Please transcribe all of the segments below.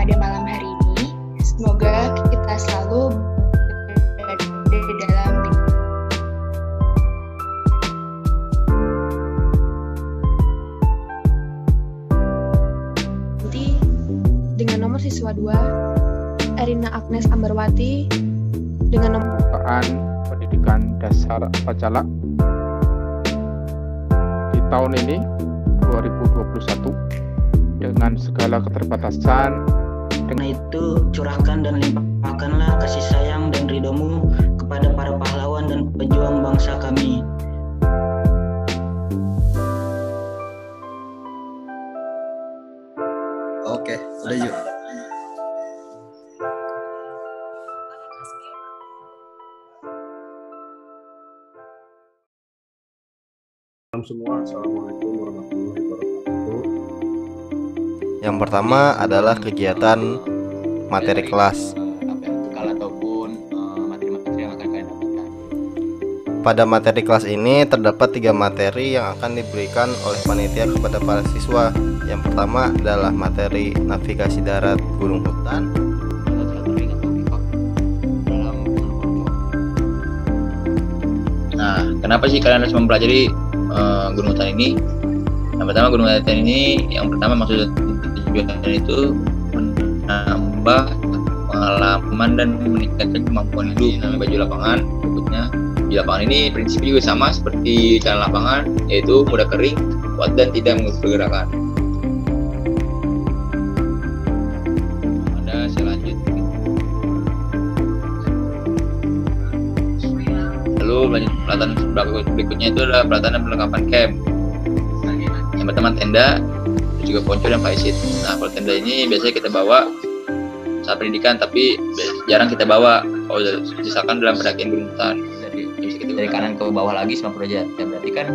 pada malam hari ini. Semoga kita selalu berada dalam dengan nomor siswa 2 Erina Agnes Ambarwati dengan nomor pendidikan dasar Pacalak di tahun ini 2021 dengan segala keterbatasan. Karena itu curahkan dan limpahkanlah kasih sayang dan ridhomu kepada para pahlawan dan pejuang bangsa kami. Oke, udah yuk. Semua, assalamualaikum warahmatullahi wabarakatuh. Yang pertama adalah kegiatan materi kelas. Ataupun materi-materi yang akan kalian dapatkan. Pada materi kelas ini terdapat 3 materi yang akan diberikan oleh panitia kepada para siswa. Yang pertama adalah materi navigasi darat gunung hutan. Nah, kenapa sih kalian harus mempelajari gunung hutan ini? Yang pertama, gunung hutan ini yang pertama maksud tujuannya itu menambah pengalaman dan meningkatkan kemampuan hidup. Namanya baju lapangan, berikutnya di lapangan ini prinsipnya juga sama seperti celana lapangan, yaitu mudah kering, kuat dan tidak mengurus pergerakan. Ada selanjut. Lalu pelatihan berikutnya itu adalah pelatihan perlengkapan camp. Yang pertama tenda, juga ponco dan paisit. Nah, kalau tenda ini biasanya kita bawa saat pendidikan, tapi jarang kita bawa kalau misalkan dalam pendakian gunung hutan. Dari kanan ke bawah lagi 90 derajat. Ya, berarti kan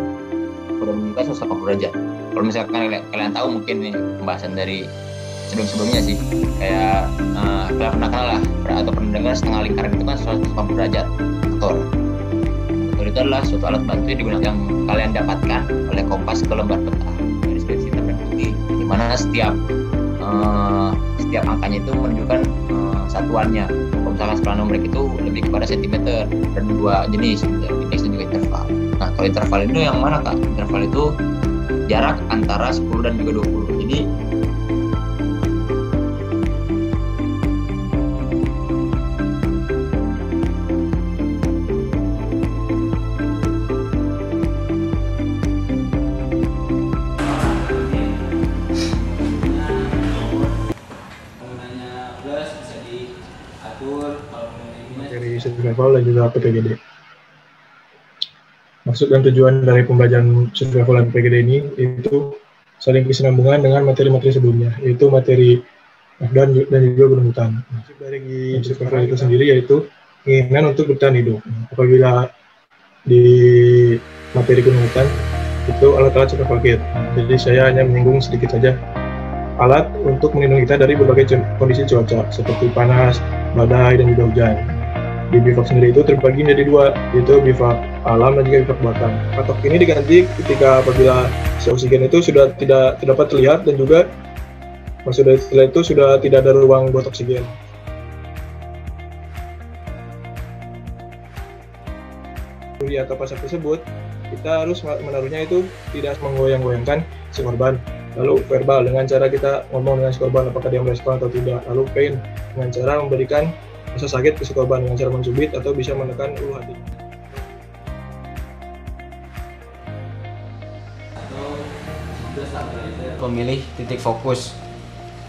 udah menunjukkan 180 derajat. Kalau misalkan kalian tahu mungkin nih pembahasan dari sebelum-sebelumnya sih, kayak kalian pernah kenal lah atau pernah dengar setengah lingkaran itu kan 180 derajat. Motor itu adalah suatu alat bantu yang digunakan yang kalian dapatkan oleh kompas ke lembar peta garis hitam dan putih, di mana setiap angkanya itu menunjukkan satuannya. Kalau misalkan skala numerik itu lebih kepada sentimeter, dan 2 jenis, indeks dan juga interval. Nah, kalau interval itu yang mana kak? Interval itu jarak antara 10 dan juga 20. Jadi materi survival dan juga PPGD. Maksud dan tujuan dari pembelajaran survival dan PPGD ini itu saling kesinambungan dengan materi-materi sebelumnya, yaitu materi dan juga gunung hutan. Maksud dari survival itu sendiri yaitu keinginan untuk bertahan hidup. Apabila di materi gunung hutan itu alat-alat survival kit. Jadi saya hanya menyinggung sedikit saja alat untuk melindungi kita dari berbagai kondisi cuaca seperti panas, badai, dan juga hujan. Di bivak sendiri itu terbagi menjadi 2, yaitu bivak alam dan juga bivak buatan. Patok ini diganti ketika apabila oksigen itu sudah tidak dapat terlihat dan juga maksudnya setelah itu sudah tidak ada ruang buat oksigen. Di atau pasar tersebut, kita harus menaruhnya itu tidak menggoyang-goyangkan si korban. Lalu verbal, dengan cara kita ngomong dengan si korban apakah dia merespon atau tidak. Lalu pain, dengan cara memberikan rasa sakit ke si korban dengan cara mencubit atau bisa menekan ulu hati. Memilih titik fokus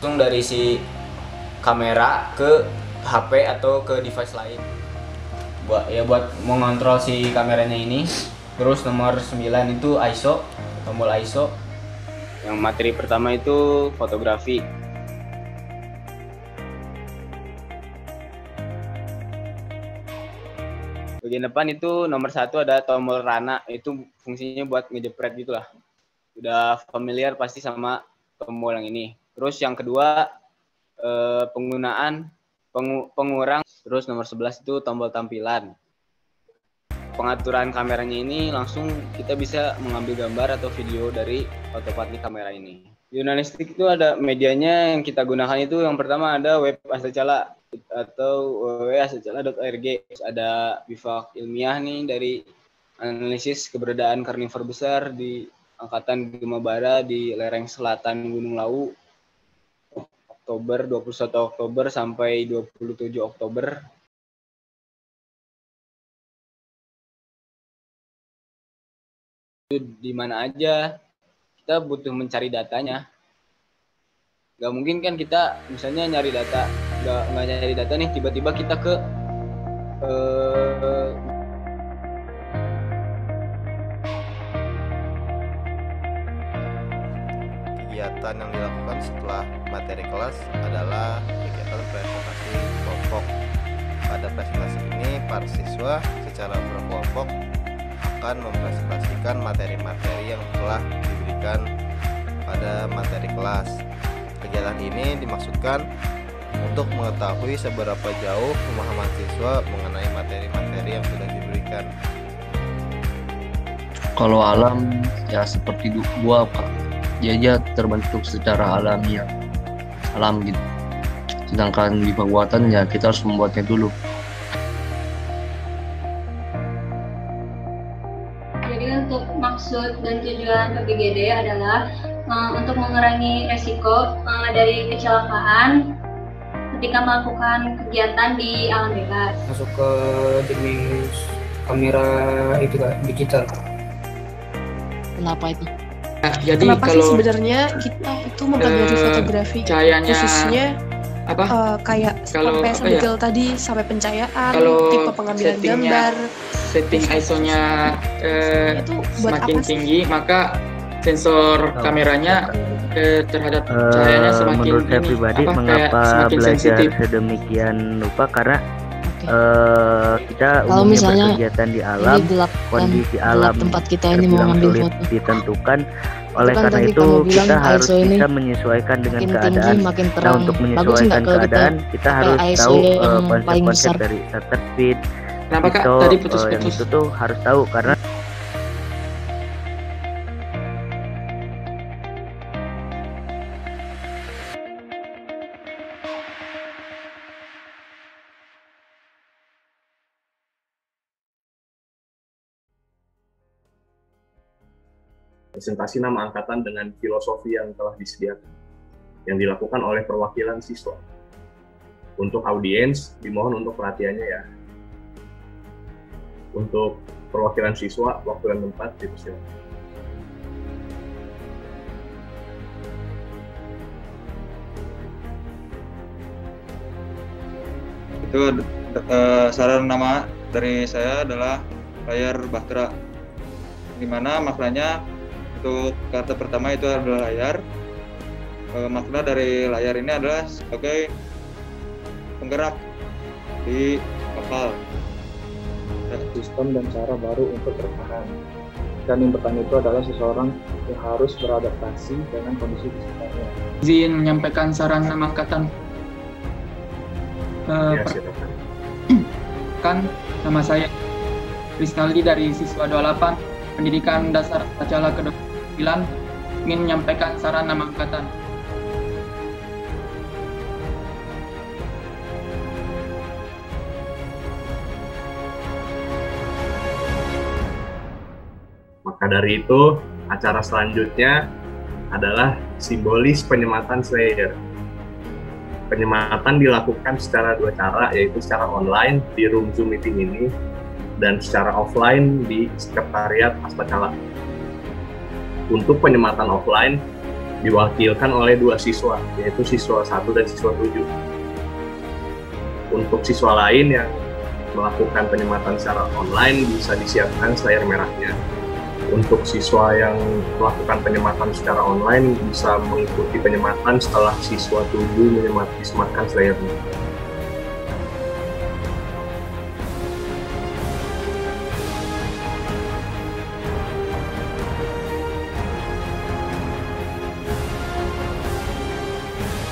langsung dari si kamera ke HP atau ke device lain buat mengontrol si kameranya ini. Terus nomor 9 itu ISO, tombol ISO. Yang materi pertama itu fotografi. Bagian depan itu nomor 1 ada tombol rana, itu fungsinya buat ngejepret gitulah. Udah familiar pasti sama tombol yang ini. Terus yang kedua penggunaan pengurang. Terus nomor 11 itu tombol tampilan. Pengaturan kameranya ini langsung kita bisa mengambil gambar atau video dari autopilot kamera ini. Jurnalistik itu ada medianya yang kita gunakan itu yang pertama ada web Astacala atau www.astacala.org. Ada bifak ilmiah nih dari analisis keberadaan karnivor besar di Angkatan Gemabara di lereng selatan Gunung Lawu 21 Oktober sampai 27 Oktober. Itu di mana aja. Kita butuh mencari datanya. Gak mungkin kan kita misalnya nyari data, nggak nyari data nih tiba-tiba kita ke kegiatan yang dilakukan setelah materi kelas adalah kegiatan presentasi kelompok. Pada presentasi ini, para siswa secara berkelompok akan mempresentasikan materi-materi yang telah diberikan pada materi kelas. Kegiatan ini dimaksudkan untuk mengetahui seberapa jauh pemahaman siswa mengenai materi-materi yang sudah diberikan. Kalau alam ya seperti gua Pak, dia terbentuk secara alamiah, alam gitu. Sedangkan di pembuatan ya kita harus membuatnya dulu. Untuk maksud dan tujuan PPGD adalah untuk mengurangi resiko dari kecelakaan ketika melakukan kegiatan di alam bebas. Masuk ke jenis kamera itu Kak, digital. Kenapa itu? Nah, jadi kenapa kalau sih sebenarnya kita itu mempelajari fotografi cahayanya khususnya kayak sampai detail tadi sampai pencahayaan, tipe pengambilan gambar, setting ISO-nya semakin tinggi, maka sensor kameranya terhadap cahayanya semakin menurut saya pribadi mengapa belajar sedemikian rupa karena kita kalau misalnya berkegiatan di alam, kondisi alam tempat kita ini mau ngambil foto ditentukan. Oleh kan karena itu kita harus bisa menyesuaikan dengan keadaan. Nah, untuk menyesuaikan keadaan kita harus tahu konsep-konsep dari shutter speed. Kenapa Kak tadi putus-putus? Yang itu tuh harus tahu karena presentasi nama angkatan dengan filosofi yang telah disediakan, yang dilakukan oleh perwakilan siswa. Untuk audiens, dimohon untuk perhatiannya ya. Untuk perwakilan siswa, waktu dan tempat dipersilakan. Itu saran nama dari saya adalah layar Bahtera, di mana maknanya untuk kata pertama itu adalah layar. Makna dari layar ini adalah sebagai penggerak di kapal. Sistem dan cara baru untuk bertahan. Dan yang pertama itu adalah seseorang yang harus beradaptasi dengan kondisi di sekitarnya. Izin menyampaikan saran nama angkatan. Kan nama saya Krisnaldi dari siswa 28 Pendidikan Dasar Astacala ke-29 ingin menyampaikan saran nama angkatan. Maka dari itu, acara selanjutnya adalah simbolis penyematan Slayer. Penyematan dilakukan secara dua cara, yaitu secara online di room Zoom meeting ini, dan secara offline di Sekretariat Astacala. Untuk penyematan offline diwakilkan oleh dua siswa, yaitu siswa 1 dan siswa 7. Untuk siswa lain yang melakukan penyematan secara online bisa disiapkan slayer merahnya. Untuk siswa yang melakukan penyematan secara online bisa mengikuti penyematan setelah siswa 7 disematkan slayernya.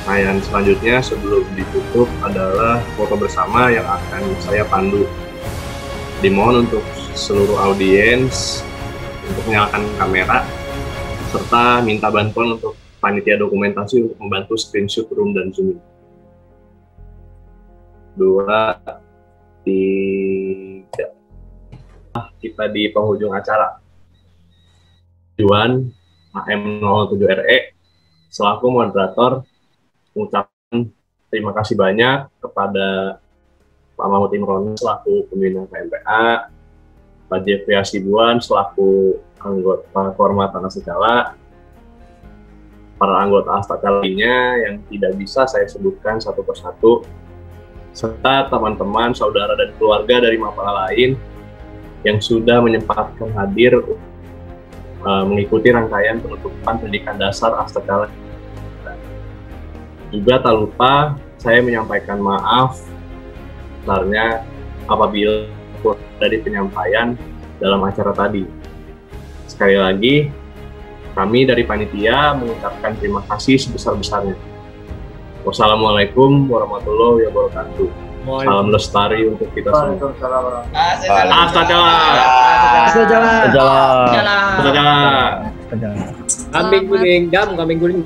Nah, yang selanjutnya sebelum ditutup adalah foto bersama yang akan saya pandu. Dimohon untuk seluruh audiens untuk menyalakan kamera serta minta bantuan untuk panitia dokumentasi untuk membantu screenshot room dan Zoom. 2, 3. Kita di penghujung acara. Tujuan AM07RE selaku moderator mengucapkan terima kasih banyak kepada Pak Mahmud Imron selaku pembina KMPA, Pak Jeffrey Asibuan selaku anggota kehormatan Astacala, para anggota Astacala lainnya yang tidak bisa saya sebutkan satu persatu, serta teman-teman, saudara, dan keluarga dari Mapala lain yang sudah menyempatkan hadir mengikuti rangkaian penutupan pendidikan dasar Astacala. Juga tak lupa saya menyampaikan maaf sebenarnya apabila dari penyampaian dalam acara tadi. Sekali lagi, kami dari panitia mengucapkan terima kasih sebesar-besarnya. Wassalamualaikum warahmatullahi wabarakatuh. Salam lestari untuk kita semua. Kambing kuning, kambing kuning.